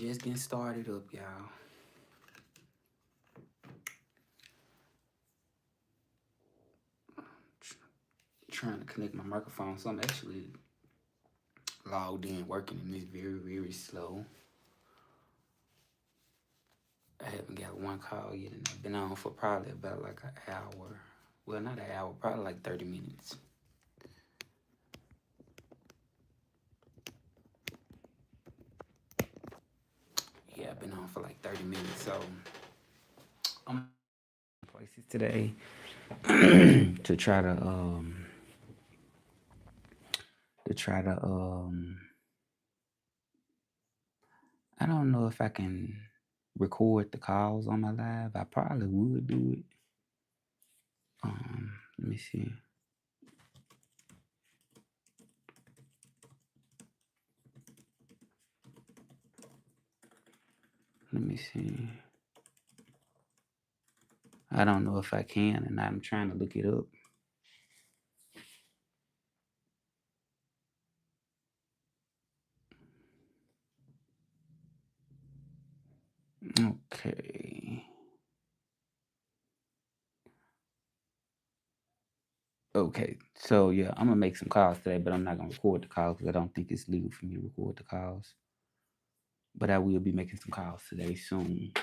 Just getting started up, y'all. Trying to connect my microphone, so I'm actually logged in working, and it's very, very slow. I haven't got one call yet, and I've been on for probably about like an hour. Well, not an hour, probably like 30 minutes. Yeah, I've been on for like 30 minutes, so I'm places today to try to I don't know if I can record the calls on my live. I probably would do it. Let me see. Let me see. I don't know if I can, and I'm trying to look it up. Okay. Okay. So yeah, I'm gonna make some calls today, but I'm not gonna record the calls because I don't think it's legal for me to record the calls. But I will be making some calls today soon,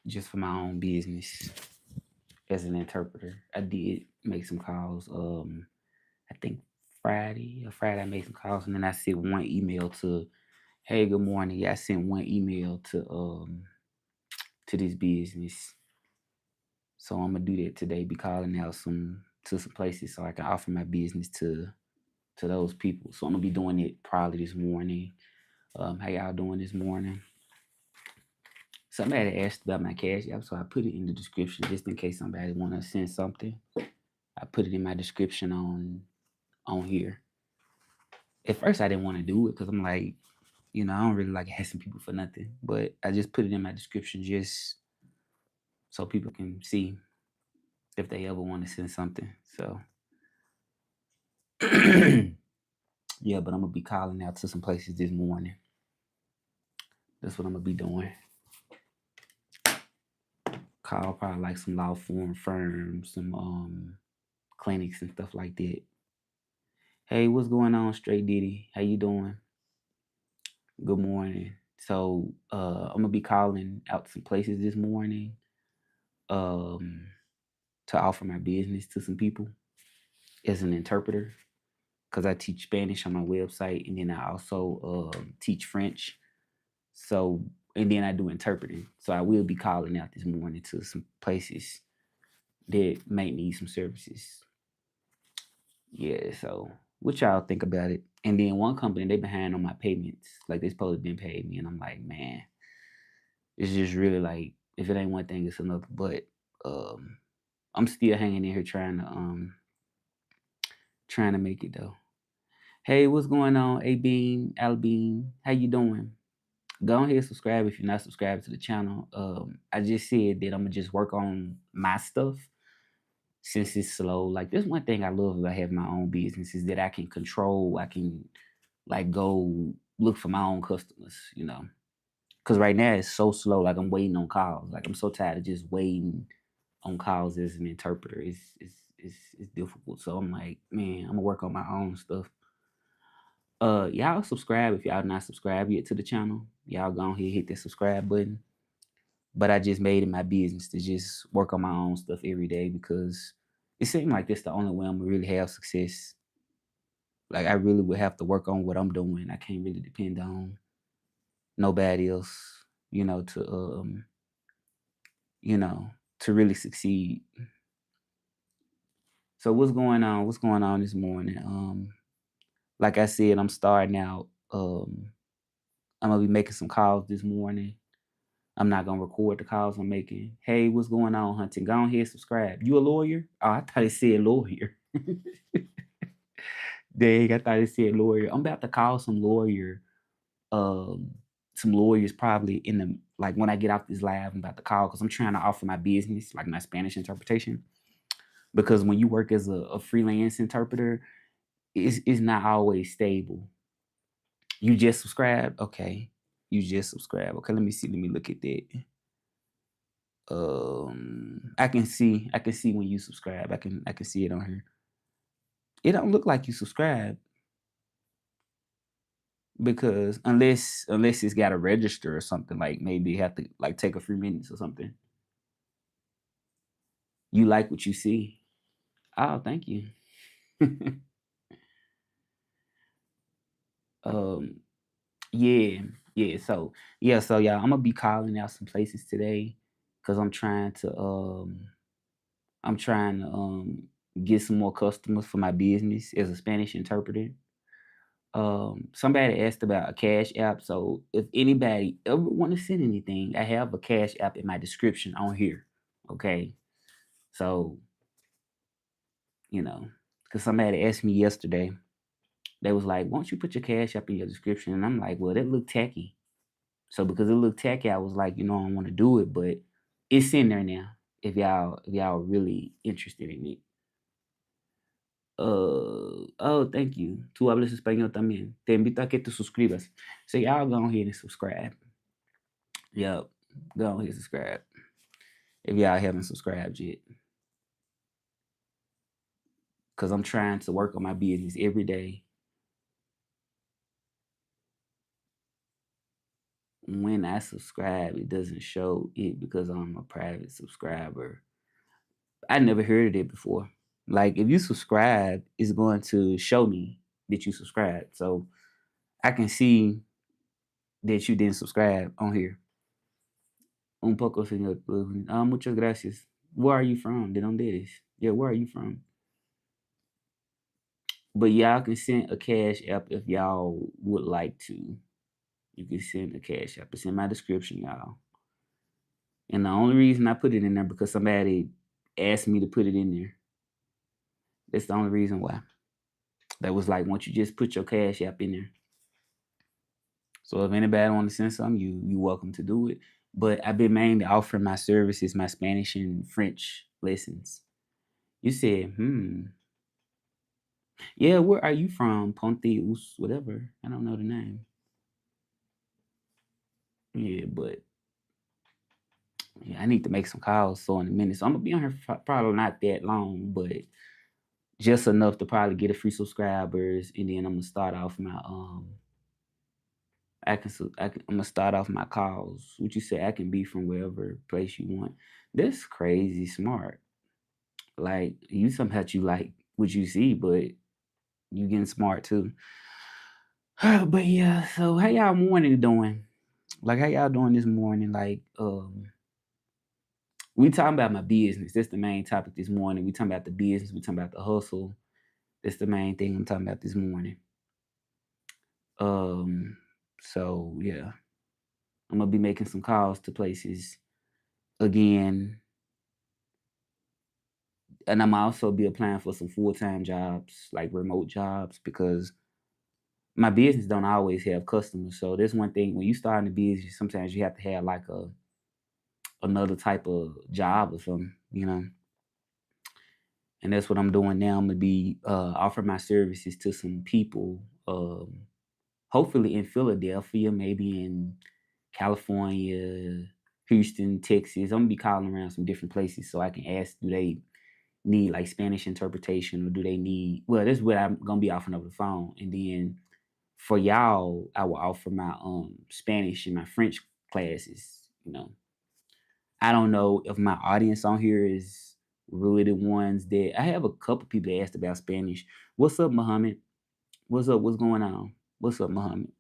just for my own business as an interpreter. I did make some calls. I think Friday I made some calls, and then I sent one email to, hey, good morning. Yeah, I sent one email to this business. So I'm gonna do that today. Be calling out to some places so I can offer my business to those people. So I'm gonna be doing it probably this morning. How y'all doing this morning? Somebody asked about my cash app, so I put it in the description just in case somebody wanna send something. I put it in my description on here. At first, I didn't want to do it because I'm like, I don't really like asking people for nothing. But I just put it in my description just so people can see if they ever want to send something. So yeah, but I'm gonna be calling out to some places this morning. That's what I'm gonna be doing. Call probably like some law firms, some clinics and stuff like that. Hey, what's going on, Straight Diddy? How you doing? Good morning. So I'm gonna be calling out some places this morning um to offer my business to some people as an interpreter because I teach Spanish on my website, and then I also teach French. So, and then I do interpreting. So I will be calling out this morning to some places that might need some services. Yeah, so what y'all think about it? And then one company, they behind on my payments. Like they supposed to been paid me, and I'm like, man, it's just really like if it ain't one thing, it's another. But um, I'm still hanging in here trying to make it though. Hey, what's going on? A Bean, Al Bean, how you doing? Go ahead and subscribe if you're not subscribed to the channel. I just said that I'm gonna just work on my stuff since it's slow. Like there's one thing I love about having my own business is that I can control. I can like go look for my own customers. Because right now it's so slow. Like I'm waiting on calls. Like I'm so tired of just waiting on calls as an interpreter. It's difficult. So I'm like, man, I'm gonna work on my own stuff. Y'all subscribe if y'all not subscribed yet to the channel. Y'all go ahead and hit that subscribe button. But I just made it my business to just work on my own stuff every day because it seemed like that's the only way I'm gonna really have success. Like I really would have to work on what I'm doing. I can't really depend on nobody else, you know, to you know, to really succeed. So what's going on? What's going on this morning? Like I said, I'm starting out. I'm gonna be making some calls this morning. I'm not gonna record the calls I'm making. Hey, what's going on, Hunting? Go ahead, subscribe. You a lawyer? Oh, I thought it said lawyer. Dang, I thought it said lawyer. I'm about to call some lawyers probably in the like when I get off this live. I'm about to call because I'm trying to offer my business, like my Spanish interpretation. Because when you work as a freelance interpreter, it's not always stable. You just subscribe, okay. You just subscribe. Okay, let me see. Let me look at that. I can see when you subscribe. I can see it on here. It don't look like you subscribe because unless it's got to register or something, like maybe you have to like take a few minutes or something. You like what you see. Oh, thank you. um yeah, yeah. So yeah, so y'all, I'm gonna be calling out some places today because I'm trying to get some more customers for my business as a Spanish interpreter. Somebody asked about a cash app, so if anybody ever want to send anything, I have a cash app in my description on here. Okay, so because somebody asked me yesterday, they was like, "Why don't you put your cash app in your description?" And I'm like, "Well, that looked tacky." So because it looked tacky, I was like, I don't want to do it, but it's in there now. If y'all really interested in it. Oh, thank you. Tú hablas español también. Te invito a que te suscribas. So y'all go ahead and subscribe. Yep. Go ahead and subscribe. If y'all haven't subscribed yet. Cause I'm trying to work on my business every day. When I subscribe, it doesn't show it because I'm a private subscriber. I never heard of it before. Like if you subscribe, it's going to show me that you subscribed. So I can see that you didn't subscribe on here. Un poco, señor. Muchas gracias. Where are you from? ¿De dónde eres? Yeah, where are you from? But y'all can send a cash app if y'all would like to. You can send a cash app. It's in my description, y'all. And the only reason I put it in there because somebody asked me to put it in there. That's the only reason why. That was like, once you just put your cash app in there. So if anybody want to send something, you welcome to do it. But I've been mainly offering my services, my Spanish and French lessons. You said, yeah, where are you from? Ponte Us, whatever. I don't know the name. Yeah, but yeah, I need to make some calls so in a minute. So I'm gonna be on here for probably not that long, but just enough to probably get a free subscribers, and then I'm gonna start off my I'm gonna start off my calls. What you say? I can be from wherever place you want. That's crazy smart. Like you somehow you like what you see, but you getting smart too. But yeah, so how y'all morning doing? Like how y'all doing this morning? Like we talking about my business. That's the main topic this morning. We talking about the business. We talking about the hustle. That's the main thing I'm talking about this morning. Um, so yeah, I'm gonna be making some calls to places again, and I'm also be applying for some full-time jobs, like remote jobs, because my business don't always have customers. So there's one thing when you start in the business, sometimes you have to have like another type of job or something. And that's what I'm doing now. I'm gonna be offering my services to some people, hopefully in Philadelphia, maybe in California, Houston, Texas. I'm gonna be calling around some different places so I can ask, do they need like Spanish interpretation or do they need? Well, this is what I'm gonna be offering over the phone, and then for y'all, I will offer my Spanish and my French classes. I don't know if my audience on here is really the ones that I have a couple people that asked about Spanish. What's up, Muhammad? What's up? What's going on? What's up, Muhammad?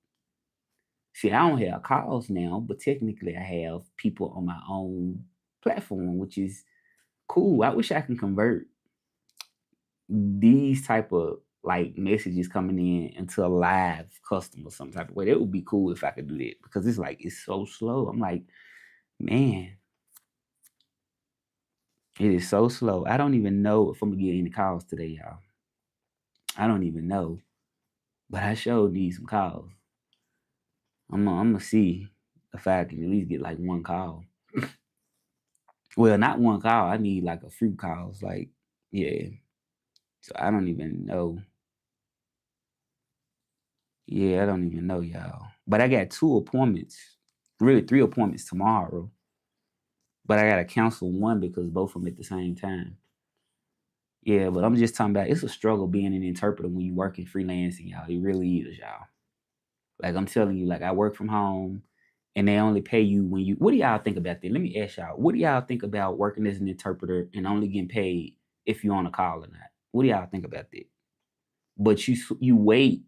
See, I don't have calls now, but technically I have people on my own platform, which is cool. I wish I can convert these type of like messages coming in into a live customer some type of way. That would be cool if I could do that because it's so slow. I'm like, man, it is so slow. I don't even know if I'm gonna get any calls today, y'all. I don't even know, but I sure need some calls. I'm gonna see if I can at least get like one call. Well, not one call. I need like a few calls. Like, yeah. So I don't even know. Yeah, I don't even know, y'all. but I got 2 appointments, really 3 appointments tomorrow, but I gotta cancel one because both of them at the same time. Yeah, but I'm just talking about it's a struggle being an interpreter when you working freelancing, y'all. It really is, y'all. Like I'm telling you, like I work from home and they only pay you when you what do y'all think about that? Let me ask y'all, what do y'all think about working as an interpreter and only getting paid if you're on a call or not? What do y'all think about that? But you wait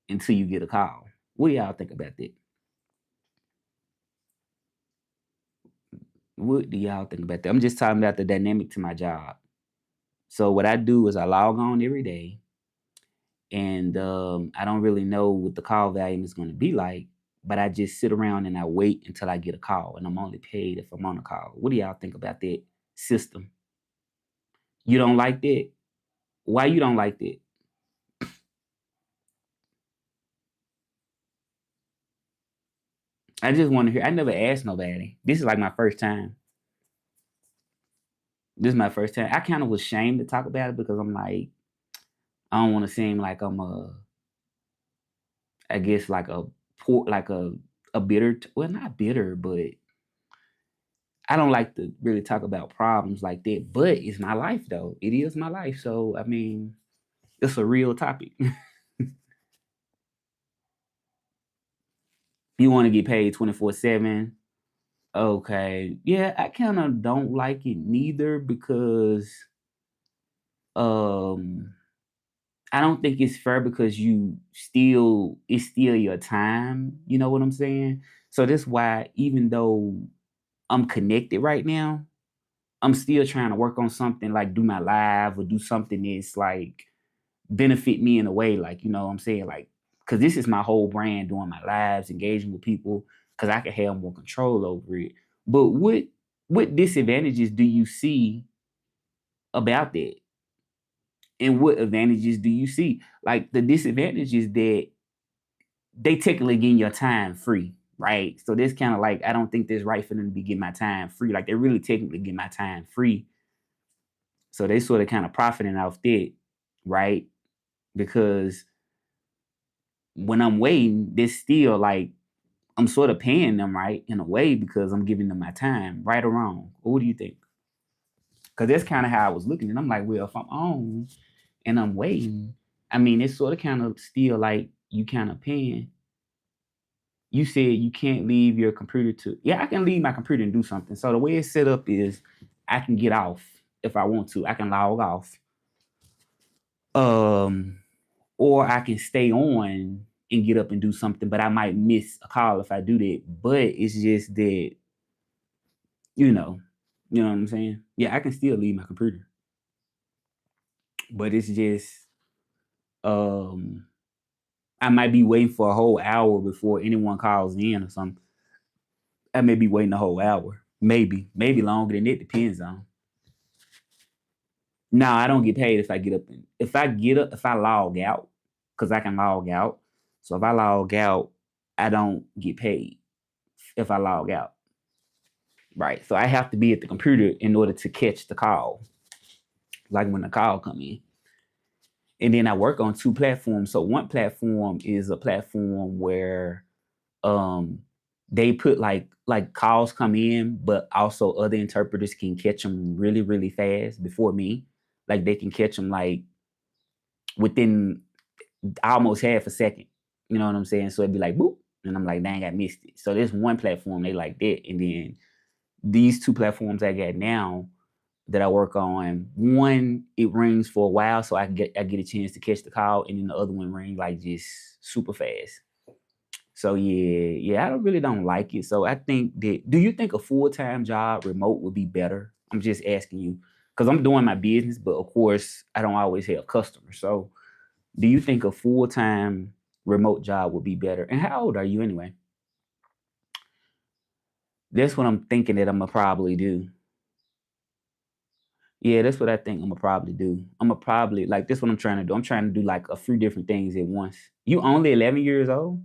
until you get a call. What do y'all think about that? What do y'all think about that? I'm just talking about the dynamic to my job. So what I do is I log on every day and I don't really know what the call volume is going to be like, but I just sit around and I wait until I get a call, and I'm only paid if I'm on a call. What do y'all think about that system? You don't like that? Why you don't like that? I just want to hear. I never asked nobody. This is like my first time. This is my first time. I kind of was ashamed to talk about it because I'm like, I don't want to seem like I'm I guess like a poor, like a bitter. Well, not bitter, but I don't like to really talk about problems like that, but it's my life though. It is my life. So I mean, it's a real topic. You want to get paid 24/7. Okay. Yeah, I kind of don't like it neither because um I don't think it's fair because it's still your time, you know what I'm saying? So that's why even though I'm connected right now, I'm still trying to work on something like do my live or do something that's like benefit me in a way, like, you know what I'm saying? Like, because this is my whole brand doing my lives, engaging with people, because I can have more control over it. But what disadvantages do you see about that? And what advantages do you see? Like the disadvantage is that they technically getting your time free, right? So this kind of like I don't think that's right for them to be getting my time free. Like they're really technically getting my time free. So they sort of kind of profiting off that, right? Because when I'm waiting, this still like I'm sort of paying them right in a way because I'm giving them my time, right or wrong. What do you think? Because that's kind of how I was looking, and I'm like, well, if I'm on and I'm waiting, I mean, it's sort of kind of still like you kind of paying. You said you can't leave your computer to. Yeah, I can leave my computer and do something. So the way it's set up is, I can get off if I want to. I can log off. Um, or I can stay on and get up and do something, but I might miss a call if I do that. But it's just that you know, you know what I'm saying? Yeah, I can still leave my computer, but it's just um, I might be waiting for a whole hour before anyone calls in or something. I may be waiting a whole hour, maybe longer than it. Depends on. No, I don't get paid if I get up and if I log out because I can log out. So if I log out, I don't get paid if I log out. Right. So I have to be at the computer in order to catch the call, like when the call come in. And then I work on 2 platforms. So one platform is a platform where um they put like calls come in, but also other interpreters can catch them really, really fast before me. Like they can catch them like within almost half a second. You know what I'm saying? So it'd be like boop. And I'm like, dang, I missed it. So there's one platform they like that. And then these 2 platforms I got now that I work on, one it rings for a while, so I get a chance to catch the call, and then the other one rings like just super fast. So yeah, I don't like it. So I think that do you think a full time job remote would be better? I'm just asking you because I'm doing my business, but of course I don't always have customers. So do you think a full time remote job would be better? And how old are you anyway? That's what I'm thinking that I'm gonna probably do. Yeah, that's what I think Imma probably do. Imma probably like, this what I'm trying to do. I'm trying to do, like, a few different things at once. You only 11 years old?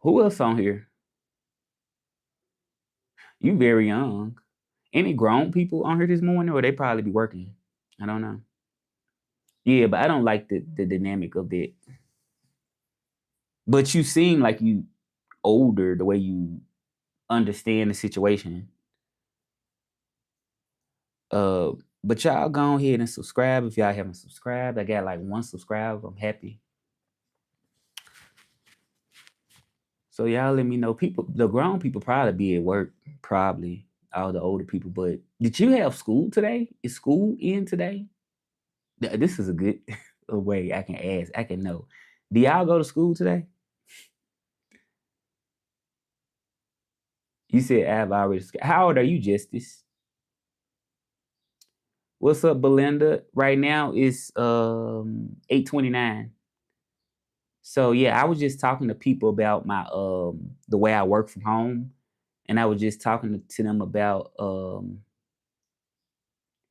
Who else on here? You very young. Any grown people on here this morning, or they probably be working? I don't know. Yeah, but I don't like the dynamic of it. But you seem like you older the way you understand the situation. Uh, but y'all go ahead and subscribe if y'all haven't subscribed. I got like 1 subscriber. I'm happy. So y'all let me know. People, the grown people probably be at work, probably all the older people. But did you have school today? Is school in today? This is a good way I can ask. I can know. Do y'all go to school today? You said I've already. How old are you, Justice? What's up, Belinda? Right now it's 8:29. So yeah, I was just talking to people about my the way I work from home, and I was just talking to them about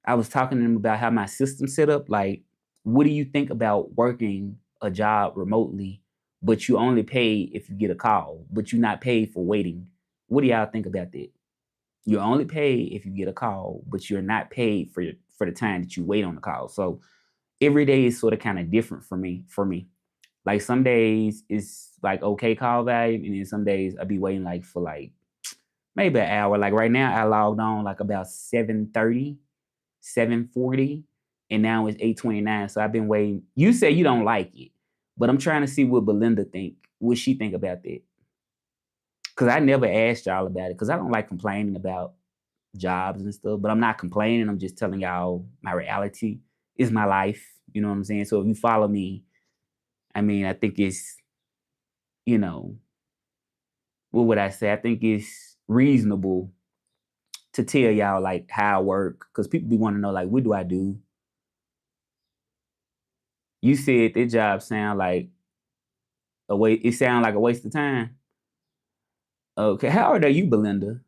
I was talking to them about how my system's set up. Like, what do you think about working a job remotely, but you only pay if you get a call, but you're not paid for waiting? What do y'all think about that? You only pay if you get a call, but you're not paid for the time that you wait on the call. So every day is sort of kind of different for me. Like some days it's like okay call value, and then some days I'll be waiting like for like maybe an hour. Like right now I logged on like about 7:30, 7:40, and now it's 8:29. So I've been waiting. You say you don't like it, but I'm trying to see what Belinda think. What she think about that? Because I never asked y'all about it because I don't like complaining about jobs and stuff, but I'm not complaining. I'm just telling y'all my reality is my life. You know what I'm saying? So if you follow me, I mean, I think it's, you know, what would I say? I think it's reasonable to tell y'all like how I work because people be wanting to know like what do I do? You said that job sound like it sound like a waste of time. Okay, how old are you, Belinda?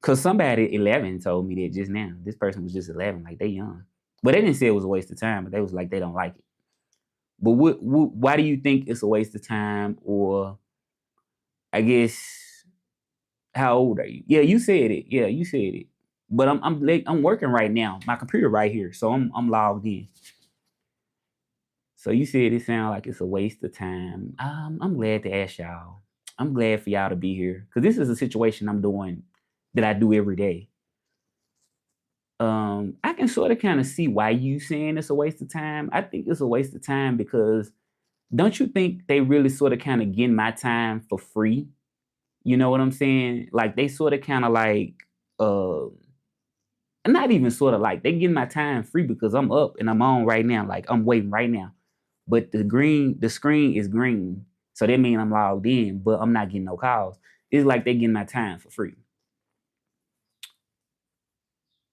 Because somebody at 11 told me that just now. This person was just 11, like they young. But they didn't say it was a waste of time, but they was like they don't like it. But why do you think it's a waste of time? Or I guess how old are you? Yeah, you said it. Yeah, you said it. But I'm working right now. My computer right here, so I'm logged in. So you said it sounds like it's a waste of time. I'm glad to ask y'all. I'm glad for y'all to be here because this is a situation I'm doing that I do every day. I can sort of kind of see why you saying it's a waste of time. I think it's a waste of time because don't you think they really sort of kind of getting my time for free? You know what I'm saying? Like they sort of kind of like uh not even sort of like they getting my time free because I'm up and I'm on right now. Like I'm waiting right now. But the screen is green. So that means I'm logged in, but I'm not getting no calls. It's like they getting my time for free.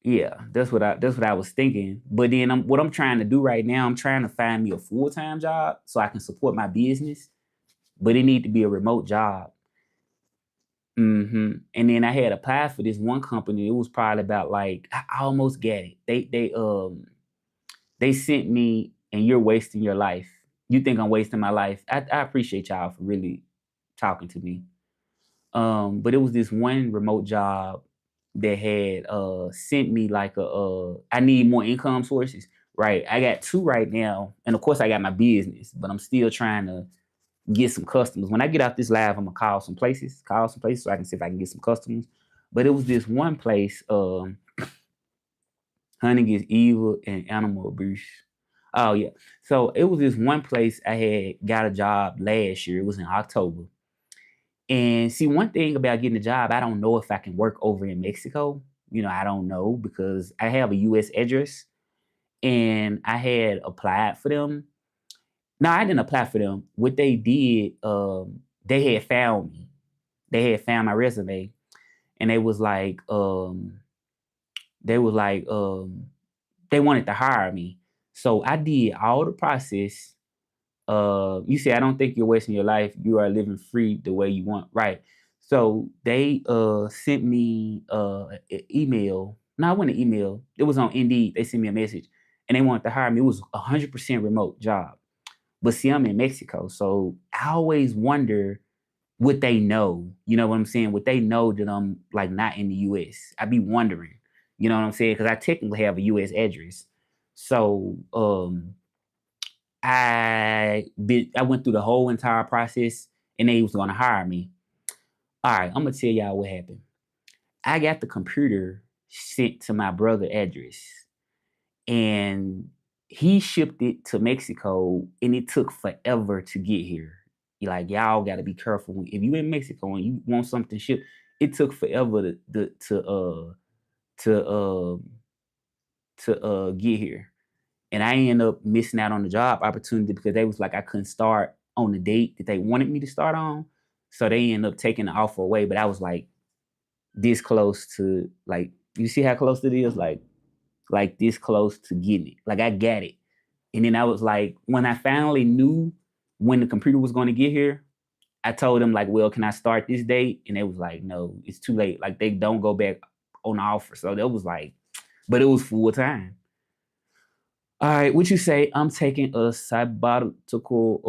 Yeah, that's what I was thinking. But then what I'm trying to do right now, I'm trying to find me a full-time job so I can support my business, but it need to be a remote job. And then I had applied for this one company. It was probably about like I almost get it. They sent me, and you're wasting your life. You think I'm wasting my life? I appreciate y'all for really talking to me. But it was this one remote job that had sent me like I need more income sources. Right. I got 2 right now. And of course I got my business, but I'm still trying to get some customers. When I get out this live, I'm gonna call some places so I can see if I can get some customers. But it was this one place, hunting is evil and animal abuse. Oh yeah. So it was this one place I had got a job last year. It was in October. And see, one thing about getting a job, I don't know if I can work over in Mexico. I don't know because I have a US address and I had applied for them. No, I didn't apply for them. What they did, they had found me. They had found my resume and they was like, they wanted to hire me. So I did all the process. You say I don't think you're wasting your life. You are living free the way you want, right? So they sent me an email. No, it wasn't an email. It was on Indeed. They sent me a message, and they wanted to hire me. It was 100% remote job. But see, I'm in Mexico, so I always wonder would they know? You know what I'm saying? Would they know that I'm like not in the US? I'd be wondering. You know what I'm saying? Because I technically have a US address. So I went through the whole entire process and they was gonna hire me. All right, I'm gonna tell y'all what happened. I got the computer sent to my brother address and he shipped it to Mexico and it took forever to get here. Like y'all got to be careful if you in Mexico and you want something shipped. It took forever to get here, and I ended up missing out on the job opportunity because they was like I couldn't start on the date that they wanted me to start on, so they ended up taking the offer away. But I was like this close to like you see how close it is like this close to getting it. Like I got it. And then I was like, when I finally knew when the computer was going to get here, I told them like, well, can I start this date? And they was like, no, it's too late. Like they don't go back on the offer. So that was like, but it was full time. All right, what you say? I'm taking a sabbatical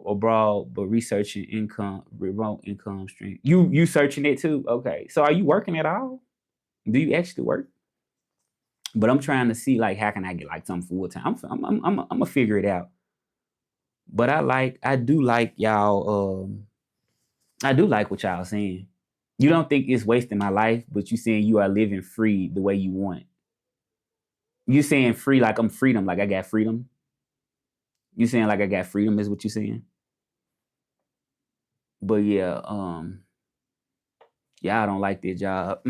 abroad, but researching remote income stream. You searching it too? Okay. So are you working at all? Do you actually work? But I'm trying to see like how can I get like something full time. I'm gonna figure it out. But I do like y'all. I do like what y'all saying. You don't think it's wasting my life, but you saying you are living free the way you want. You saying free like I'm freedom, like I got freedom. You saying like I got freedom is what you saying. But yeah, y'all don't like their job.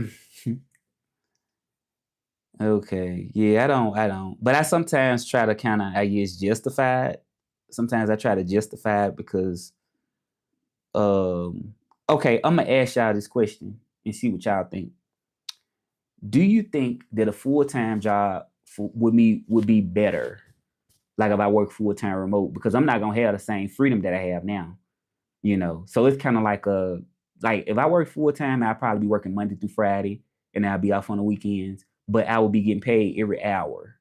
Okay. Yeah, I don't. But I sometimes try to kind of, I guess, justify it. Sometimes I try to justify it because okay, I'm gonna ask y'all this question and see what y'all think. Do you think that a full-time job would be better? Like if I work full-time remote, because I'm not gonna have the same freedom that I have now, you know. So it's kind of like if I work full-time, I'll probably be working Monday through Friday and I'll be off on the weekends, but I will be getting paid every hour.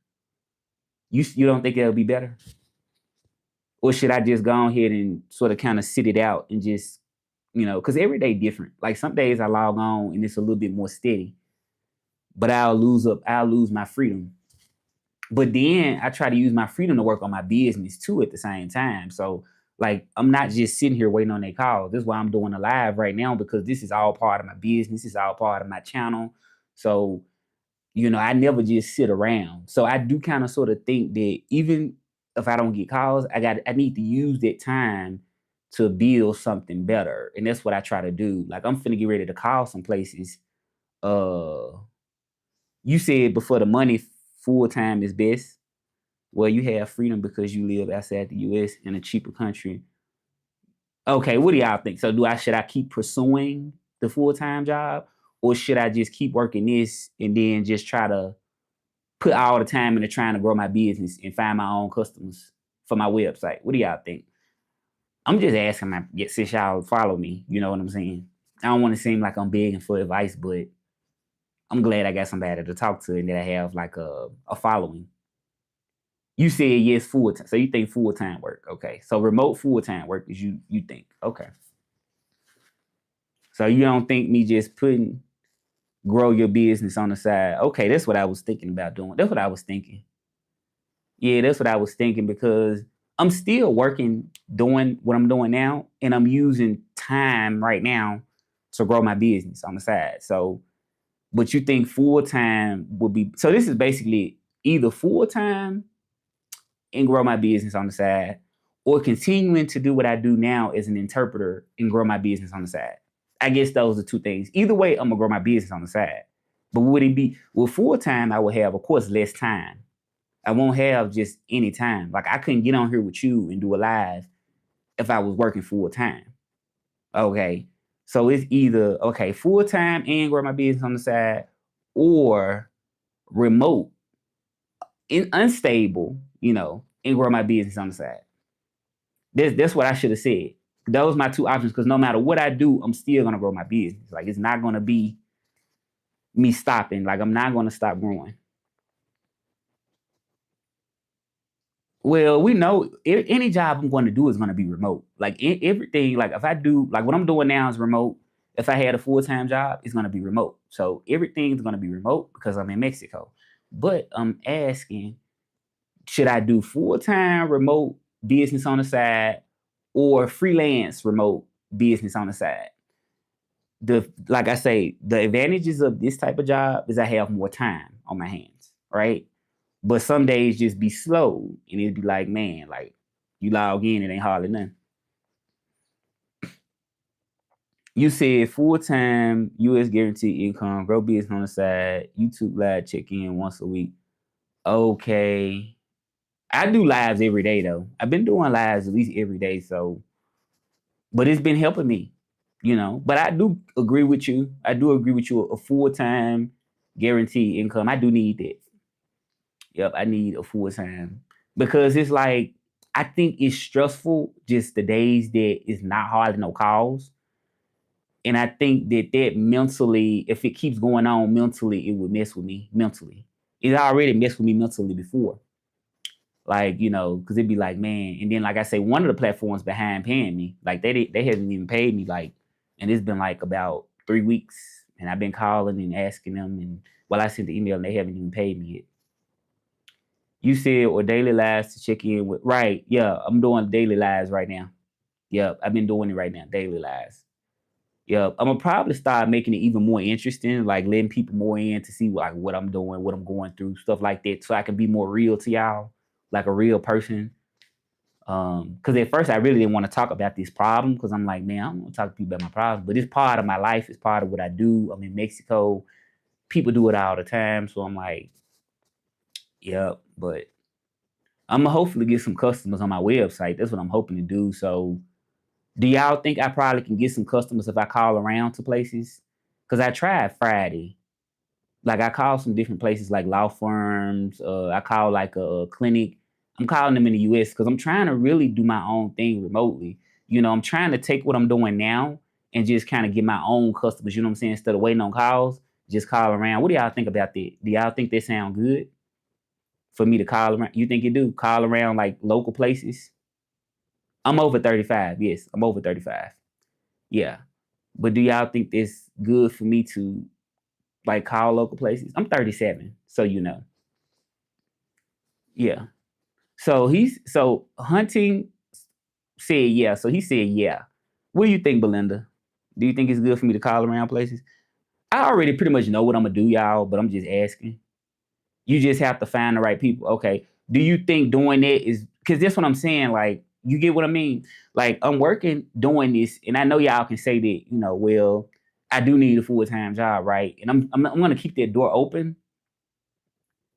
You don't think it'll be better? Or should I just go ahead and sort of kind of sit it out and just, because every day different. Like some days I log on and it's a little bit more steady, but I'll lose my freedom. But then I try to use my freedom to work on my business too at the same time. So like I'm not just sitting here waiting on their calls. This is why I'm doing a live right now because this is all part of my business. It's all part of my channel. So I never just sit around. So I do kind of sort of think that even if I don't get calls, I need to use that time to build something better. And that's what I try to do. Like I'm finna get ready to call some places. Uh you said before the money full time is best. Well, you have freedom because you live outside the US in a cheaper country. Okay, what do y'all think? So should I keep pursuing the full time job? Or should I just keep working this and then just try to put all the time into trying to grow my business and find my own customers for my website? What do y'all think? I'm just asking since y'all follow me, you know what I'm saying? I don't want to seem like I'm begging for advice, but I'm glad I got somebody to talk to and that I have like a following. You said yes, full time. So you think full time work. Okay. So remote full time work is you think. Okay. So you don't think me just putting grow your business on the side. Okay, that's what I was thinking about doing. That's what I was thinking. Yeah, that's what I was thinking because I'm still working doing what I'm doing now, and I'm using time right now to grow my business on the side. So, but you think full time would be so? This is basically either full time and grow my business on the side, or continuing to do what I do now as an interpreter and grow my business on the side. I guess those are two things. Either way, I'm gonna grow my business on the side. But would it be full time? I would have, of course, less time. I won't have just any time. Like I couldn't get on here with you and do a live if I was working full time. Okay. So it's either full time and grow my business on the side, or remote and unstable, and grow my business on the side. That's what I should have said. Those are my two options because no matter what I do, I'm still gonna grow my business. Like it's not gonna be me stopping. Like I'm not gonna stop growing. Well, we know any job I'm going to do is going to be remote. Like everything, like if I do, like what I'm doing now is remote. If I had a full-time job, it's going to be remote. So everything's going to be remote because I'm in Mexico. But I'm asking, should I do full-time remote business on the side or freelance remote business on the side? Like I say, the advantages of this type of job is I have more time on my hands, right? But some days just be slow and it'd be like, man, like you log in, it ain't hardly nothing. You said full time, US guaranteed income, grow business on the side, YouTube live check in once a week. Okay. I do lives every day though. I've been doing lives at least every day, so but it's been helping me, you know. But I do agree with you. I do agree with you. A full time guaranteed income. I do need that. Yep, I need a full time because it's like I think it's stressful just the days that it's not hardly no calls, and I think that mentally, if it keeps going on mentally, it would mess with me mentally. It already messed with me mentally before, like you know, because it'd be like man, and then like I say, one of the platforms behind paying me, like they haven't even paid me, like, and it's been like about 3 weeks, and I've been calling and asking them, and well, I sent the email and they haven't even paid me yet. You said or daily lives to check in with. Right. Yeah. I'm doing daily lives right now. Yep. I've been doing it right now. Daily lives. Yep. I'm gonna probably start making it even more interesting, like letting people more in to see like what I'm doing, what I'm going through, stuff like that, so I can be more real to y'all, like a real person. Because at first I really didn't want to talk about this problem because I'm like, man, I don't want to talk to people about my problems, but it's part of my life. It's part of what I do. I'm in Mexico. People do it all the time, so I'm like, yep. But I'm gonna hopefully get some customers on my website. That's what I'm hoping to do. So, do y'all think I probably can get some customers if I call around to places? Because I tried Friday. Like I called some different places, like law firms. I called like a clinic. I'm calling them in the U.S. because I'm trying to really do my own thing remotely. You know, I'm trying to take what I'm doing now and just kind of get my own customers. You know what I'm saying? Instead of waiting on calls, just call around. What do y'all think about that? Do y'all think they sound good for me to call around? You think you do? Call around like local places? I'm over 35. Yes, I'm over 35. Yeah. But do y'all think this good for me to like call local places? I'm 37, so you know. Yeah. So hunting said yeah. So he said yeah. What do you think, Belinda? Do you think it's good for me to call around places? I already pretty much know what I'm gonna do, y'all, but I'm just asking. You just have to find the right people. Okay. Do you think doing that is because that's what I'm saying? Like, you get what I mean? Like, I'm working doing this, and I know y'all can say that, you know, well, I do need a full-time job, right? And I'm gonna keep that door open.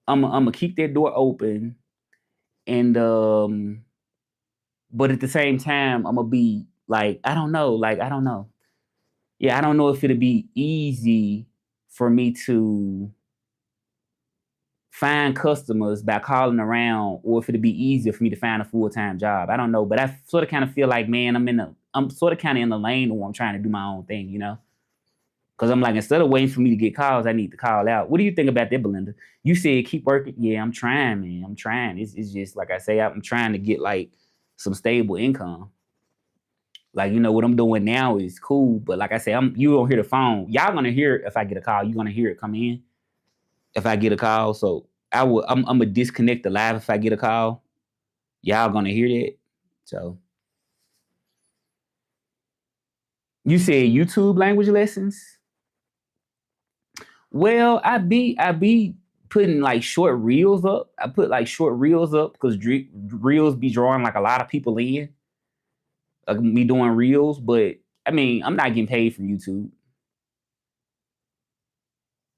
I'm gonna keep that door open, and but at the same time, I'm gonna be like, I don't know, like I don't know. Yeah, I don't know if it'll be easy for me to find customers by calling around or if it'd be easier for me to find a full-time job. I don't know, but I sort of kind of feel like, man, I'm sort of kind of in the lane where I'm trying to do my own thing, you know? Because I'm like, instead of waiting for me to get calls, I need to call out. What do you think about that, Belinda? You said keep working. Yeah, I'm trying, man. I'm trying. It's just like I say, I'm trying to get like some stable income. Like, you know, what I'm doing now is cool, but like I say, you don't hear the phone. Y'all gonna hear it if I get a call. You gonna hear it come in if I get a call. So I'm gonna disconnect the live if I get a call. Y'all gonna hear that. So you said YouTube language lessons. Well, I be putting like short reels up. I put like short reels up because reels be drawing like a lot of people in. Like me doing reels, but I mean I'm not getting paid from YouTube.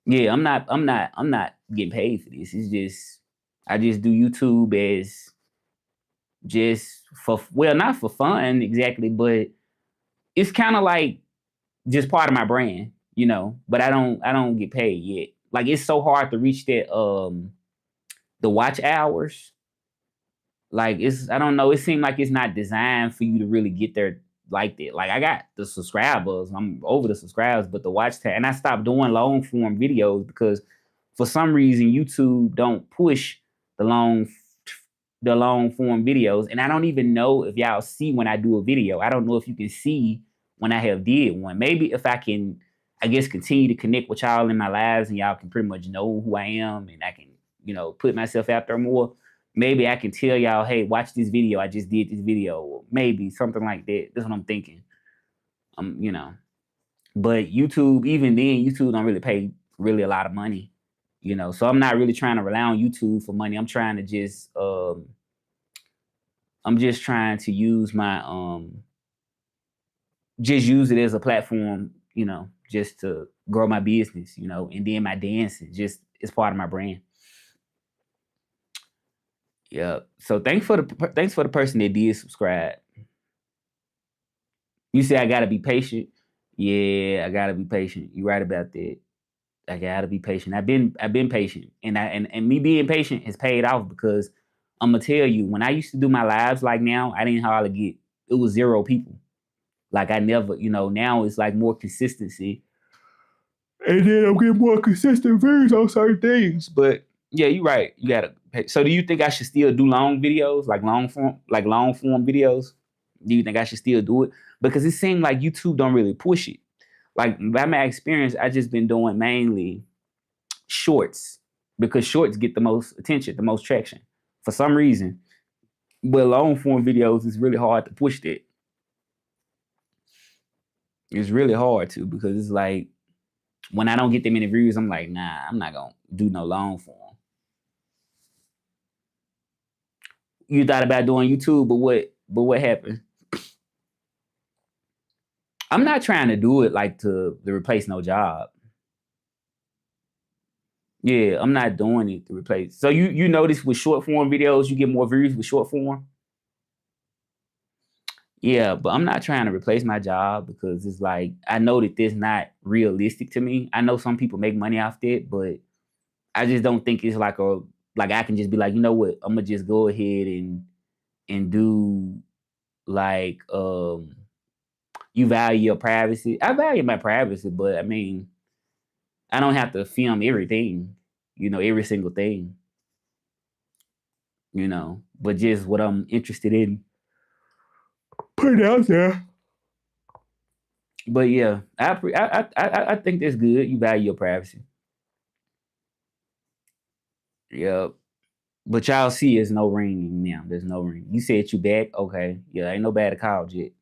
Yeah, I'm not getting paid for this. It's just I just do YouTube as just for, well, not for fun exactly, but it's kind of like just part of my brand, you know. But I don't get paid yet. Like it's so hard to reach that the watch hours. Like it's I don't know. It seemed like it's not designed for you to really get there like that. Like I got the subscribers. I'm over the subscribers, but the watch time, and I stopped doing long form videos because for some reason YouTube don't push the long the long form videos. And I don't even know if y'all see when I do a video. I don't know if you can see when I have did one. Maybe if I can, I guess, continue to connect with y'all in my lives and y'all can pretty much know who I am and I can, put myself out there more. Maybe I can tell y'all, hey, watch this video. I just did this video. Or maybe something like that. That's what I'm thinking. But YouTube, even then, YouTube don't really pay really a lot of money. So I'm not really trying to rely on YouTube for money. I'm trying to just I'm just trying to use my just use it as a platform, just to grow my business, and then my dancing just is part of my brand. Yeah. So thanks for the person that did subscribe. You say I gotta be patient. Yeah, I gotta be patient. You're right about that. I gotta be patient. I've been patient, and me being patient has paid off because I'm gonna tell you, when I used to do my lives like now, I didn't hardly get, it was 0 people. Like I never, now it's like more consistency. And then I'm getting more consistent views on certain things. But yeah, you're right. You gotta pay. So do you think I should still do long videos, like long form videos? Do you think I should still do it? Because it seemed like YouTube don't really push it. Like by my experience, I just been doing mainly shorts because shorts get the most attention, the most traction for some reason. But long form videos is really hard to push that. It's really hard to, because it's like when I don't get them many views, I'm like, nah, I'm not gonna do no long form. You thought about doing YouTube, but what happened? I'm not trying to do it like to replace no job. Yeah, I'm not doing it to replace. So you notice with short form videos, you get more views with short form? Yeah, but I'm not trying to replace my job because it's like I know that this not realistic to me. I know some people make money off that, but I just don't think it's like I can just be like, you know what, I'm gonna just go ahead and do like you value your privacy. I value my privacy, but I mean, I don't have to film everything, every single thing, but just what I'm interested in, put it out there. But yeah, I think that's good. You value your privacy. Yeah. But y'all see, it's no ring now. There's no ring. You said you back, okay? Yeah, ain't no bad call yet.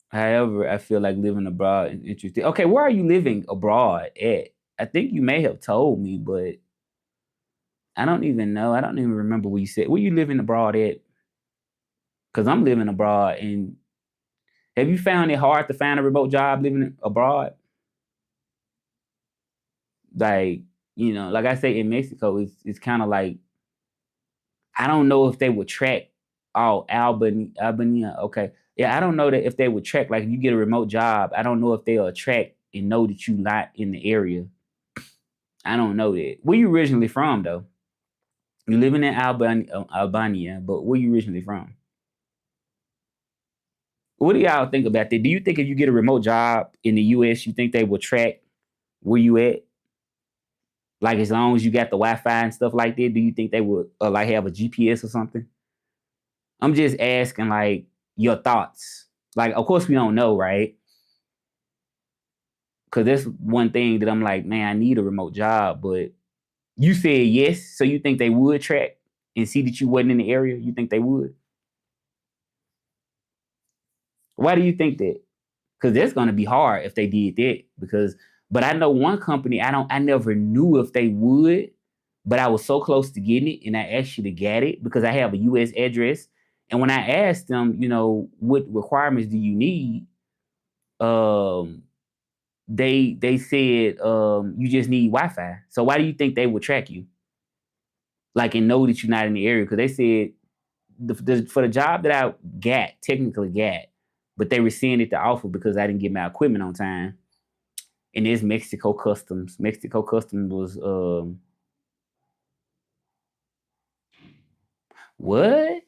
However, I feel like living abroad is interesting. Okay, where are you living abroad at? I think you may have told me, but I don't even know. I don't even remember what you said. Where you living abroad at? Because I'm living abroad, and have you found it hard to find a remote job living abroad? Like, like I say in Mexico, it's kind of like, I don't know if they would track. Oh, Albania. Okay, yeah, I don't know that if they would track. Like, if you get a remote job, I don't know if they'll track and know that you not in the area. I don't know that. Where you originally from, though? You living in Albania, but where you originally from? What do y'all think about that? Do you think if you get a remote job in the U.S., you think they will track where you at? Like, as long as you got the Wi-Fi and stuff like that, do you think they would like have a GPS or something? I'm just asking, like, your thoughts. Like, of course we don't know, right? Because that's one thing that I'm like, man, I need a remote job. But you said yes, so you think they would track and see that you wasn't in the area? You think they would? Why do you think that? Because that's going to be hard if they did that. But I know one company, I never knew if they would, but I was so close to getting it, and I actually got it because I have a U.S. address. And when I asked them, what requirements do you need? Um, they said you just need Wi-Fi. So why do you think they would track you? Like, and know that you're not in the area? Because they said for the job that I technically got, but they rescinded the offer because I didn't get my equipment on time. And there's Mexico Customs. Mexico Customs was what?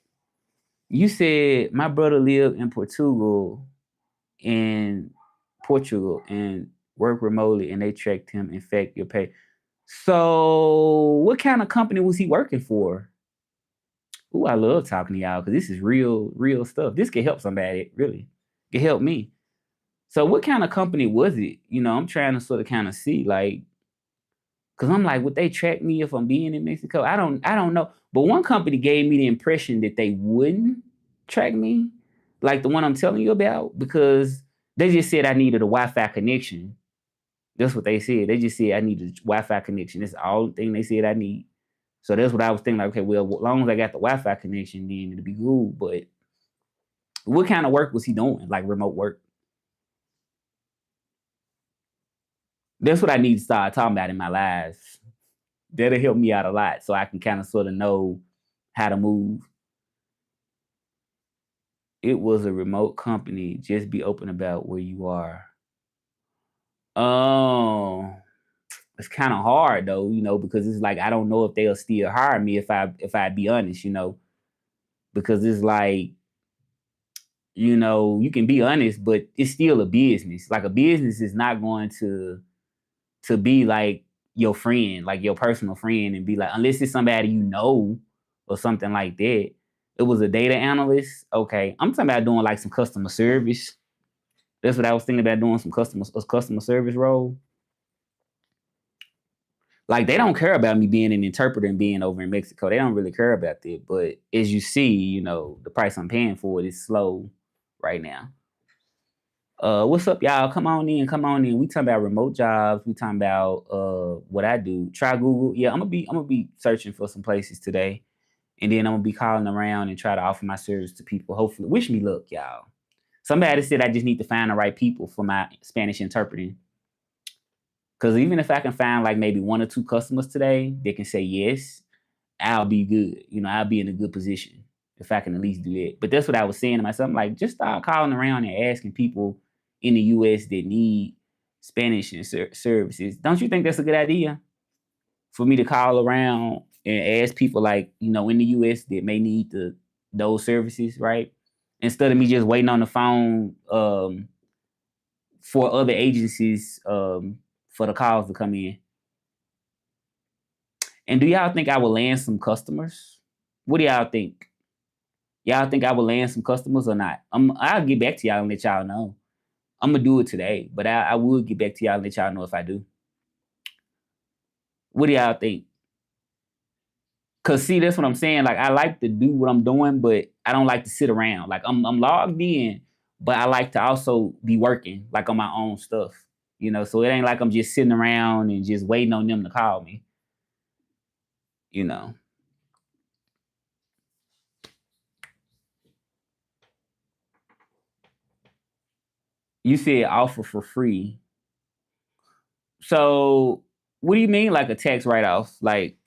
You said my brother lived in Portugal and worked remotely, and they tracked him. In fact, your pay. So, what kind of company was he working for? Ooh, I love talking to y'all because this is real stuff. This could help somebody, really. It could help me. So, what kind of company was it? I'm trying to sort of kind of see, like, because I'm like, would they track me if I'm being in Mexico? I don't know. But one company gave me the impression that they wouldn't track me, like the one I'm telling you about, because they just said I needed a Wi-Fi connection. That's what they said. They just said I needed a Wi-Fi connection. That's all the thing they said I need. So that's what I was thinking. Like, okay, well, as long as I got the Wi-Fi connection, then it'll be cool. But what kind of work was he doing? Like remote work? That's what I need to start talking about in my lives. That'll help me out a lot, so I can kind of sort of know how to move. It was a remote company. Just be open about where you are. Oh, it's kind of hard though, because it's like I don't know if they'll still hire me if I be honest, because it's like you can be honest, but it's still a business. Like a business is not going to be like your friend, like your personal friend, and be like, unless it's somebody or something like that. It was a data analyst. Okay. I'm talking about doing like some customer service. That's what I was thinking about doing, some customer service role. Like they don't care about me being an interpreter and being over in Mexico. They don't really care about that. But as you see, the price I'm paying for it is slow right now. What's up, y'all? Come on in, come on in. We talking about remote jobs. We talking about what I do. Try Google. Yeah, I'm gonna be searching for some places today, and then I'm gonna be calling around and try to offer my service to people. Hopefully, wish me luck, y'all. Somebody said I just need to find the right people for my Spanish interpreting. Because even if I can find like maybe one or two customers today, they can say yes, I'll be good. I'll be in a good position if I can at least do that. But that's what I was saying to myself. I'm like, just start calling around and asking people in the US that need Spanish and services. Don't you think that's a good idea for me to call around and ask people like, in the US that may need those services, right? Instead of me just waiting on the phone for other agencies for the calls to come in. And do y'all think I will land some customers? What do y'all think? Y'all think I will land some customers or not? I'll get back to y'all and let y'all know. I'm gonna do it today, but I will get back to y'all and let y'all know if I do. What do y'all think? Cause see, that's what I'm saying. Like I like to do what I'm doing, but I don't like to sit around. Like I'm logged in, but I like to also be working like on my own stuff. So it ain't like I'm just sitting around and just waiting on them to call me. You know. You said offer for free. So what do you mean like a tax write-off? Like,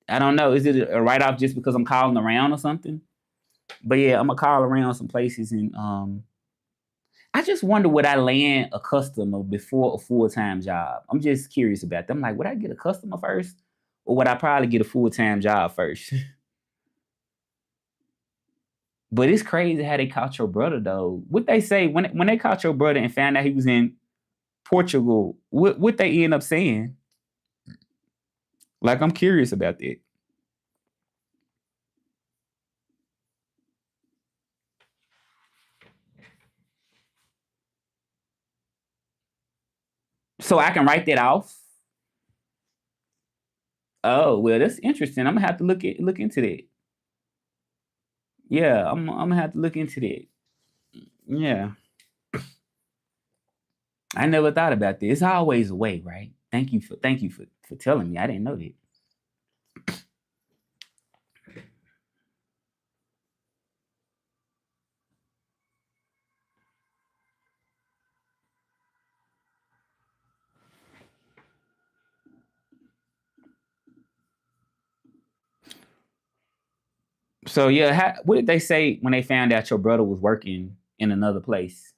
I don't know. Is it a write-off just because I'm calling around or something? But yeah, I'm gonna call around some places and I just wonder would I land a customer before a full-time job? I'm just curious about that. I'm like, would I get a customer first? Or would I probably get a full-time job first? But it's crazy how they caught your brother though. What they say when they caught your brother and found out he was in Portugal, what they end up saying? Like I'm curious about that. So I can write that off. Oh well, that's interesting. I'm gonna have to look into that. Yeah, I'm gonna have to look into that. Yeah, I never thought about this. It's always a way, right? Thank you for telling me. I didn't know that. So yeah, what did they say when they found out your brother was working in another place?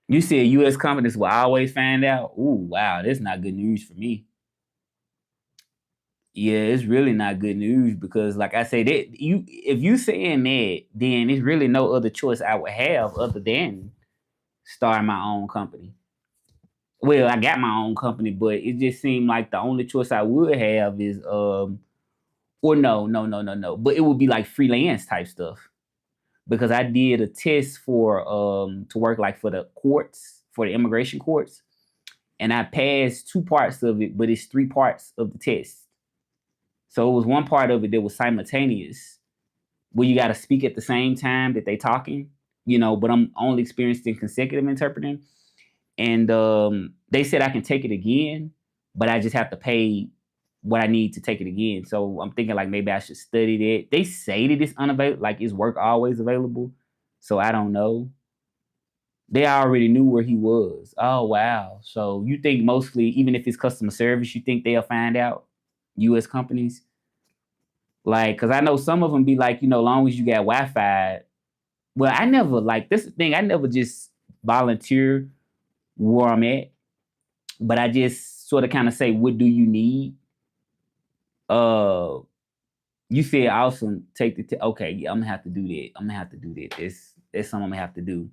You said U.S. companies will always find out. Ooh, wow, that's not good news for me. Yeah, it's really not good news because, like I say, that if you saying that, then there's really no other choice I would have other than starting my own company. Well, I got my own company, but it just seemed like the only choice I would have is or no. But it would be like freelance type stuff because I did a test for to work like for the courts, for the immigration courts, and I passed 2 parts of it, but it's 3 parts of the test. So it was one part of it that was simultaneous, where you got to speak at the same time that they talking, but I'm only experienced in consecutive interpreting. And they said I can take it again, but I just have to pay what I need to take it again. So I'm thinking like maybe I should study that. They say that it's unavailable, like is work always available. So I don't know. They already knew where he was. Oh wow. So you think mostly, even if it's customer service, you think they'll find out? US companies? Like, cause I know some of them be like, long as you got Wi-Fi. Well, I never like this thing, I never just volunteer where I'm at, but I just sort of kind of say, what do you need? Uh you said awesome, take okay, yeah, I'm gonna have to do that. I'm gonna have to do that. That's something I'm gonna have to do.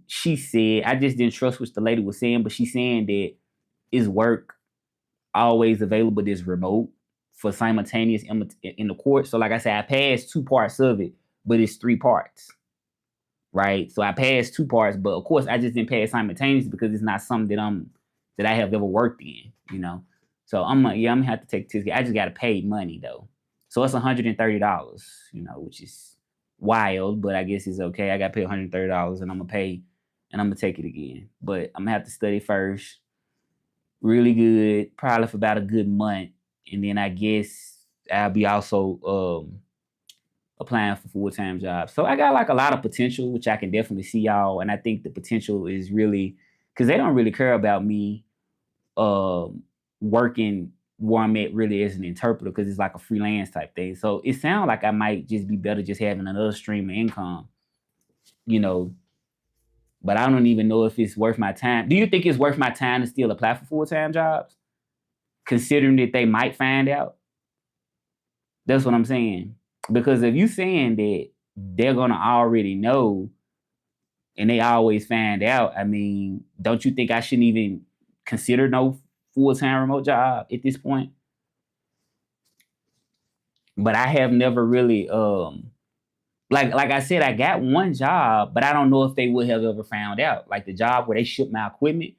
She said, I just didn't trust what the lady was saying, but she's saying that is work always available this remote for simultaneous in the court. So like I said, I passed 2 parts of it, but it's 3 parts. Right. So I passed 2 parts, but of course I just didn't pass simultaneously because it's not something that I have ever worked in. So I'm like, yeah, I'm gonna have to take this. I just gotta pay money though. So it's $130, which is wild, but I guess it's okay. I gotta pay $130 and I'm gonna pay and I'm gonna take it again. But I'm gonna have to study first. Really good, probably for about a good month. And then I guess I'll be also applying for full-time jobs. So I got like a lot of potential, which I can definitely see y'all. And I think the potential is really because they don't really care about me working where I'm at really as an interpreter because it's like a freelance type thing. So it sounds like I might just be better just having another stream of income, you know. But I don't even know if it's worth my time. Do you think it's worth my time to still apply for full-time jobs? Considering that they might find out? That's what I'm saying. Because if you saying that they're gonna already know and they always find out, I mean, don't you think I shouldn't even consider no full-time remote job at this point? But I have never really like I said, I got one job, but I don't know if they would have ever found out. Like the job where they shipped my equipment,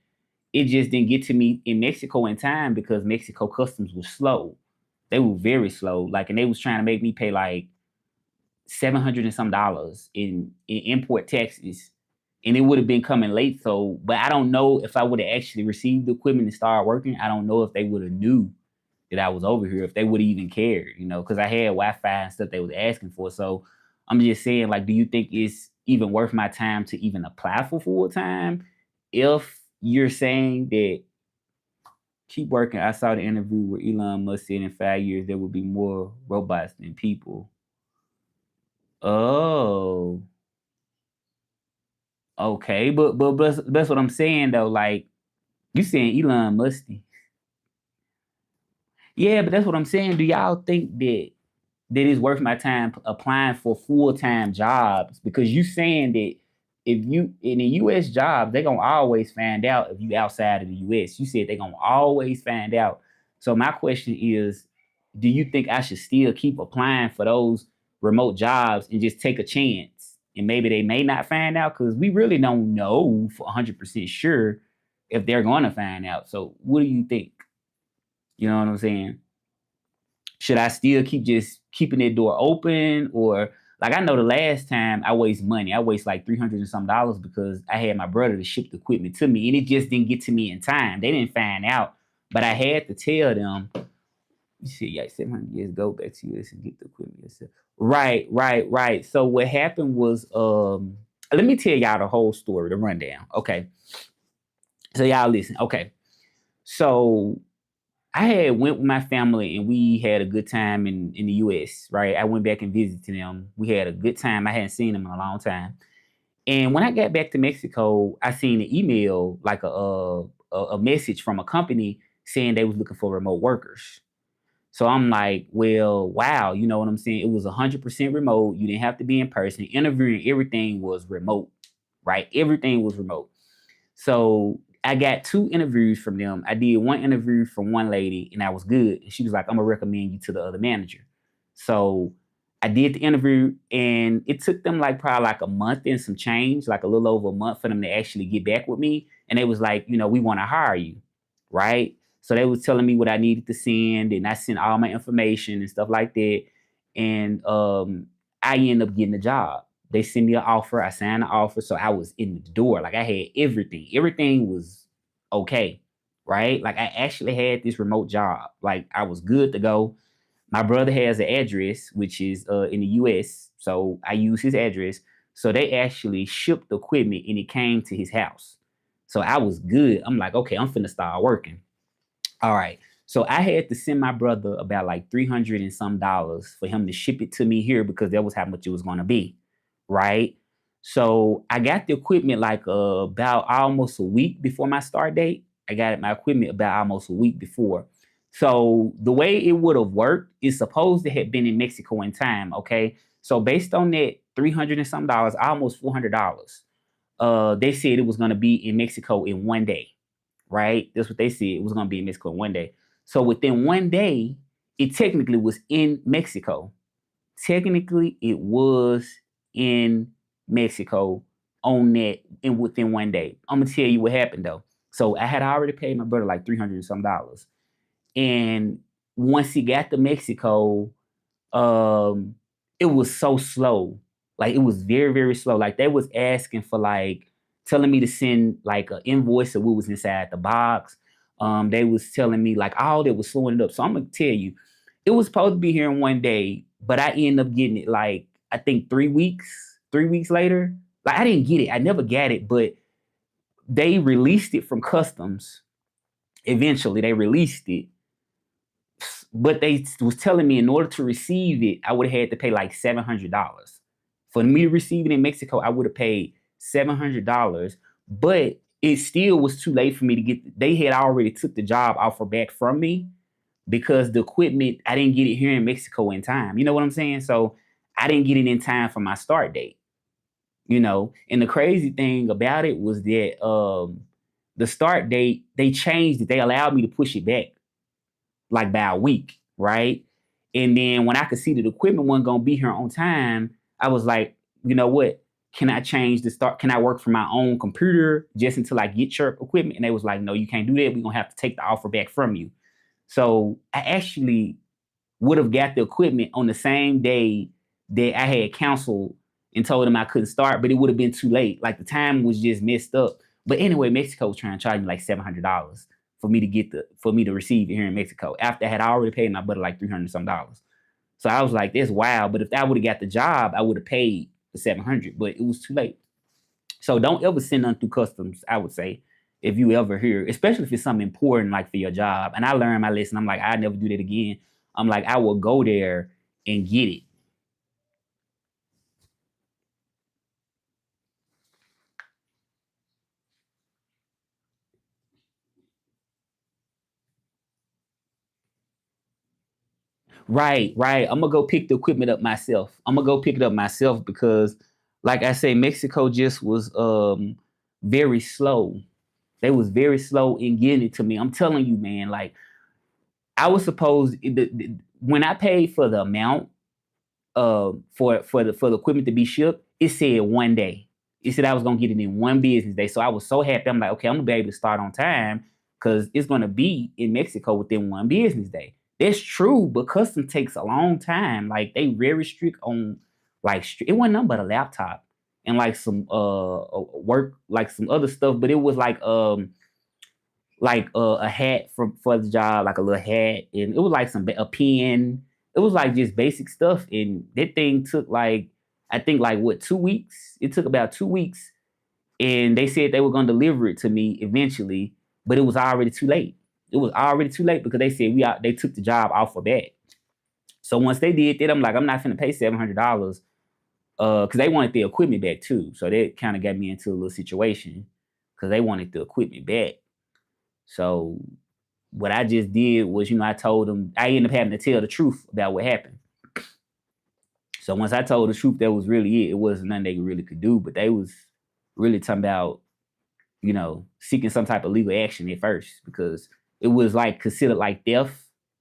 it just didn't get to me in Mexico in time because Mexico customs was slow. They were very slow. Like, and they was trying to make me pay like $700 and some dollars in import taxes, and it would have been coming late. So, but I don't know if I would have actually received the equipment and started working. I don't know if they would have knew that I was over here, if they would have even cared, because I had Wi-Fi and stuff they was asking for. So I'm just saying, like, do you think it's even worth my time to even apply for full time if you're saying that keep working? I saw the interview where Elon Musk said in 5 years there would be more robots than people. Oh, okay, but that's what I'm saying though. Like you saying Elon Musty. Yeah, but that's what I'm saying. Do y'all think that it's worth my time applying for full-time jobs? Because you saying that if you in a US job, they're gonna always find out if you outside of the US. You said they're gonna always find out. So my question is, do you think I should still keep applying for those remote jobs and just take a chance? And maybe they may not find out because we really don't know for 100% sure if they're gonna find out. So what do you think? You know what I'm saying? Should I still keep just keeping that door open? Or like I know the last time I waste money, I waste like $300 and some dollars because I had my brother to ship the equipment to me and it just didn't get to me in time. They didn't find out, but I had to tell them, you see, yeah, 700 years, go back to US and get the equipment yourself. Right. So what happened was, let me tell y'all the whole story, the rundown. Okay. So y'all listen. Okay. So I had went with my family and we had a good time in the US, right? I went back and visited them. We had a good time. I hadn't seen them in a long time. And when I got back to Mexico, I seen an email, like a message from a company saying they was looking for remote workers. So I'm like, well, wow, you know what I'm saying? It was 100% remote. You didn't have to be in person. Interviewing, everything was remote, right? Everything was remote. So I got 2 interviews from them. I did 1 interview from one lady, and that was good. And she was like, I'm gonna recommend you to the other manager. So I did the interview, and it took them like probably like a month and some change, like a little over a month for them to actually get back with me. And they was like, we want to hire you, right? So they was telling me what I needed to send, and I sent all my information and stuff like that. And I ended up getting the job. They sent me an offer. I signed the offer. So I was in the door. Like I had everything. Everything was okay. Right. Like I actually had this remote job. Like I was good to go. My brother has an address, which is in the US. So I use his address. So they actually shipped the equipment and it came to his house. So I was good. I'm like, okay, I'm finna start working. All right. So I had to send my brother about like 300 and some dollars for him to ship it to me here because that was how much it was going to be. Right. So I got the equipment like about almost a week before my start date. I got my equipment about almost a week before. So the way it would have worked is supposed to have been in Mexico in time. Okay. So based on that 300 and some dollars, almost $400, they said it was going to be in Mexico in one day, right? That's what they said. It was going to be in Mexico in one day. So within one day, it technically was in Mexico. Technically, it was in Mexico on that and within one day. I'm gonna tell you what happened though. So I had already paid my brother like 300 and some dollars, and once he got to Mexico, um, it was so slow. Like it was very, very slow. Like they was asking for like telling me to send like an invoice of what was inside the box. They was telling me like all that was slowing it up. So I'm gonna tell you, it was supposed to be here in one day, but I ended up getting it like I think 3 weeks, 3 weeks later. Like I didn't get it. I never got it, but they released it from customs. Eventually, they released it, but they was telling me in order to receive it, I would have had to pay like $700. For me to receive it in Mexico, I would have paid $700, but it still was too late for me to get. They had already took the job offer back from me because the equipment I didn't get it here in Mexico in time. You know what I'm saying? So I didn't get it in time for my start date. And the crazy thing about it was that the start date they changed it. They allowed me to push it back like by a week, right? And then when I could see that the equipment wasn't gonna be here on time, I was like, you know what? Can I change the start? Can I work from my own computer just until I get your equipment? And they was like, no, you can't do that. We're gonna have to take the offer back from you. So I actually would have got the equipment on the same day that I had canceled and told them I couldn't start, but it would have been too late. Like the time was just messed up. But anyway, Mexico was trying to charge me like $700 for me to receive it here in Mexico after I had already paid my brother like 300 some dollars. So I was like, that's wild. But if I would have got the job, I would have paid the 700, but it was too late. So don't ever send nothing through customs, I would say, if you ever hear, especially if it's something important like for your job. And I learned my lesson. I'm like, I never do that again. I'm like, I will go there and get it. Right, right. I'm gonna go pick the equipment up myself. I'm gonna go pick it up myself because, like I say, Mexico just was very slow. They was very slow in getting it to me. I'm telling you, man. Like I was supposed when I paid for the amount for the equipment to be shipped, it said one day. It said I was gonna get it in one business day. So I was so happy. I'm like, okay, I'm gonna be able to start on time because it's gonna be in Mexico within one business day. That's true, but custom takes a long time. Like they very strict on like it wasn't nothing but a laptop and like some work, like some other stuff, but it was like a hat for the job, like a little hat, and it was like a pen. It was like just basic stuff, and that thing took like I think like what 2 weeks. It took about 2 weeks, and they said they were gonna deliver it to me eventually, but it was already too late. It was already too late because they said they took the job off of that. So once they did that, I'm like, I'm not gonna pay $700 because they wanted the equipment back too. So that kind of got me into a little situation because they wanted the equipment back. So what I just did was, I told them, I ended up having to tell the truth about what happened. So once I told the truth, that was really it. It wasn't nothing they really could do, but they was really talking about, seeking some type of legal action at first, because it was like considered like theft,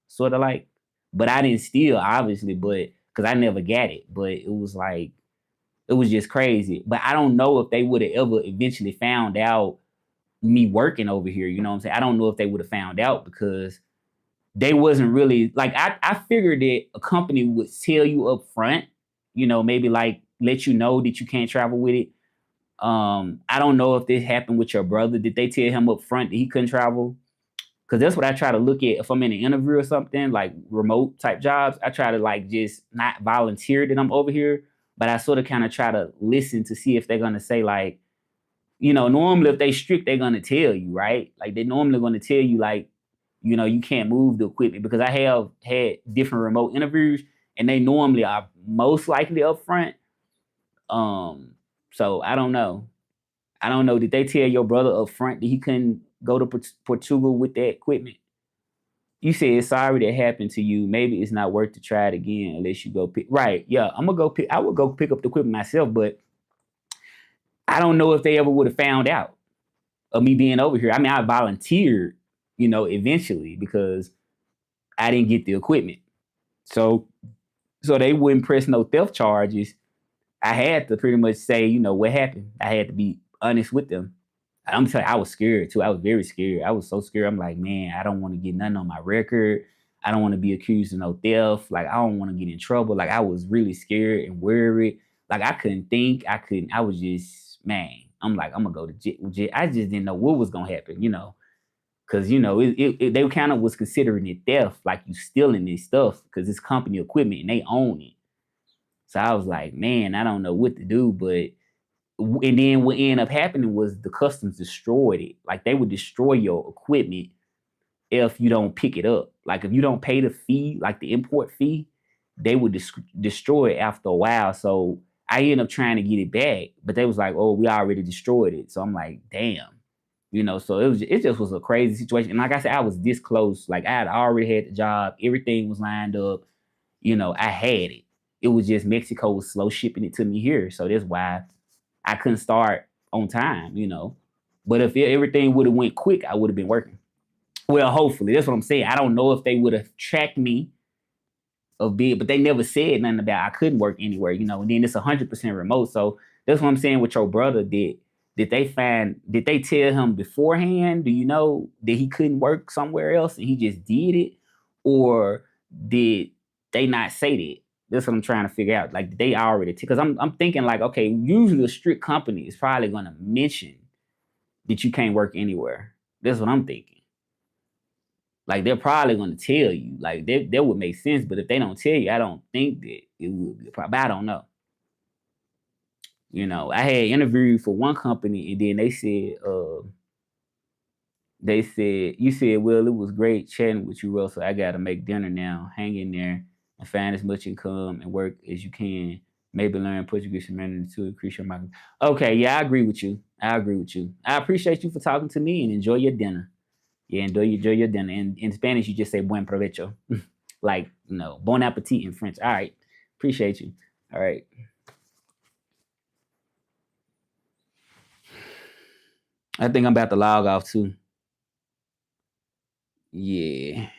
sort of like. But I didn't steal, obviously, but because I never got it. But it was like, it was just crazy. But I don't know if they would have ever eventually found out me working over here. You know what I'm saying? I don't know if they would have found out, because they wasn't really like, I figured that a company would tell you up front, maybe like let you know that you can't travel with it. I don't know if this happened with your brother. Did they tell him up front that he couldn't travel? Because that's what I try to look at if I'm in an interview or something, like remote type jobs. I try to like just not volunteer that I'm over here, but I sort of kind of try to listen to see if they're gonna say like, normally if they strict, they're gonna tell you, right? Like they normally gonna tell you like, you can't move the equipment, because I have had different remote interviews and they normally are most likely upfront. Um, so I don't know. I don't know. Did they tell your brother up front that he couldn't go to Portugal with that equipment? You said sorry that happened to you. Maybe it's not worth to try it again unless you go pick. Right? Yeah, I'm gonna go pick. I would go pick up the equipment myself, but I don't know if they ever would have found out of me being over here. I mean, I volunteered, eventually, because I didn't get the equipment, so they wouldn't press no theft charges. I had to pretty much say, what happened. I had to be honest with them. I'm telling you, I was scared too. I was very scared. I was so scared. I'm like, man, I don't want to get nothing on my record. I don't want to be accused of no theft. Like, I don't want to get in trouble. Like, I was really scared and worried. Like, I couldn't think. I was just, man, I'm like, I'm going to go to jail. I just didn't know what was going to happen, Because, they kind of was considering it theft. Like, you stealing this stuff because it's company equipment and they own it. So I was like, man, I don't know what to do. But and then what ended up happening was the customs destroyed it. Like they would destroy your equipment if you don't pick it up. Like if you don't pay the fee, like the import fee, they would destroy it after a while. So I ended up trying to get it back, but they was like, "Oh, we already destroyed it." So I'm like, "Damn." So it just was a crazy situation. And like I said, I was this close. Like I had already had the job, everything was lined up. I had it. It was just Mexico was slow shipping it to me here. So that's why I couldn't start on time. But if everything would have went quick, I would have been working. Well, hopefully, that's what I'm saying. I don't know if they would have tracked me of bid, but they never said nothing about I couldn't work anywhere. And then it's 100% remote. So that's what I'm saying with your brother. Did they tell him beforehand? Do you know that he couldn't work somewhere else and he just did it? Or did they not say that? That's what I'm trying to figure out. Like they already, because I'm thinking like, okay, usually a strict company is probably gonna mention that you can't work anywhere. That's what I'm thinking. Like they're probably gonna tell you. Like that would make sense. But if they don't tell you, I don't think that it would be a problem. I don't know. I had interviewed for one company and then they said, you said, well, it was great chatting with you, Russell. I gotta make dinner now. Hang in there and find as much income and work as you can. Maybe learn Portuguese and Mandarin to increase your market. Okay, yeah, I agree with you. I agree with you. I appreciate you for talking to me and enjoy your dinner. Yeah, enjoy your dinner. And in Spanish, you just say buen provecho. Like, bon appetit in French. All right. Appreciate you. All right. I think I'm about to log off too. Yeah.